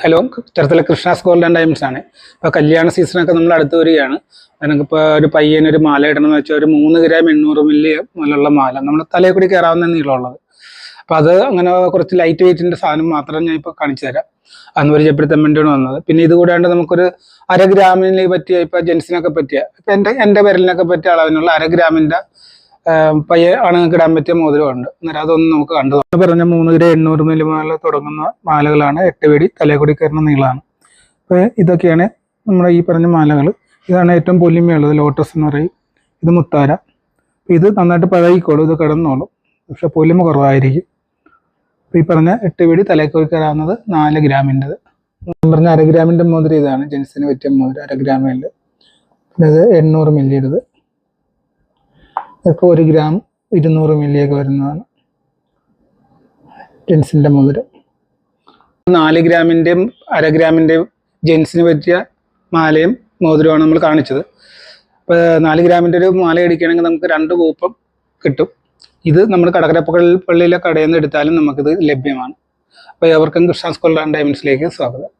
Hello, Cherthala Krishna's gold and diamonds ആണ്. ഇപ്പോൾ കല്യാണ സീസണൊക്കെ നമ്മൾ അടുത്ത് വരികയാണ്. നമുക്കിപ്പോൾ ഒരു പയ്യനൊരു മാല ഇടണമെന്ന് വെച്ചാൽ ഒരു 3 ഗ്രാം 800 മില്ലി മുതലുള്ള മാല നമ്മൾ തലയിൽ കൂടി കയറാവുന്ന നീളമുള്ളത്. അപ്പോൾ അത് അങ്ങനെ കുറച്ച് ലൈറ്റ് വെയിറ്റിൻ്റെ സാധനം മാത്രം ഞാൻ ഇപ്പോൾ കാണിച്ചു തരാം. അന്ന് പരിചയപ്പെടുത്താൻ വേണ്ടിയാണ് വന്നത്. പിന്നെ ഇത് കൂടാണ്ട് നമുക്കൊരു 1/2 ഗ്രാമിന് പറ്റിയ, ഇപ്പോൾ ജെൻസിനൊക്കെ പറ്റിയ, ഇപ്പം എൻ്റെ വിരലിനൊക്കെ പറ്റിയ അളവിനുള്ള 1/2 ഗ്രാമിൻ്റെ പയ്യെ ആണുങ്ങൾക്ക് ഇടാൻ പറ്റിയ മോതിരമുണ്ട്. അന്നേരം അതൊന്നും നമുക്ക് കണ്ടു പറഞ്ഞ 3 ഗ്രാം 800 മില്ലി മുതൽ തുടങ്ങുന്ന മാലകളാണ്. 8 വെടി തലയിൽ കൂടി കയറുന്ന നീളമാണ്. അപ്പോൾ ഇതൊക്കെയാണ് നമ്മുടെ ഈ പറഞ്ഞ മാലകൾ. ഇതാണ് ഏറ്റവും പൊലിമയുള്ളത്, ലോട്ടസ് എന്ന് പറയും. ഇത് മുത്താര. ഇത് നന്നായിട്ട് പഴകിക്കോളും, ഇത് കിടന്നോളും, പക്ഷെ പൊലിമ കുറവായിരിക്കും. അപ്പോൾ ഈ പറഞ്ഞ 8 വെടി തലയിൽ കൂടി കയറാവുന്നത് 4 ഗ്രാമിൻ്റെത്. പറഞ്ഞ 1/2 ഗ്രാമിൻ്റെ മോതിരം ഇതാണ്, ജെൻസിന് പറ്റിയ മോതിരം 1/2 ഗ്രാമിൻ്റെ. പിന്നെ ഇത് 800 മില്ലിയുടേത്. ഇതൊക്കെ 1 ഗ്രാം 200 മില്ലിയൊക്കെ വരുന്നതാണ് ജെൻസിൻ്റെ മോതിരം. 4 ഗ്രാമിൻ്റെയും 1/2 ഗ്രാമിൻ്റെയും ജെൻസിന് പറ്റിയ മാലയും മോതിരമാണ് നമ്മൾ കാണിച്ചത്. ഇപ്പോൾ 4 ഗ്രാമിൻ്റെ ഒരു മാല അടിക്കുകയാണെങ്കിൽ നമുക്ക് 2 കൂപ്പം കിട്ടും. ഇത് നമ്മൾ കടക്കര പള്ളിയിലെ കടയിൽ നിന്ന് എടുത്താലും നമുക്കിത് ലഭ്യമാണ്. അപ്പോൾ എവർക്കും കൃഷ്ണാസ് ഗോൾഡ് ആൻഡ് ഡയമണ്ട്സിലേക്ക് സ്വാഗതം.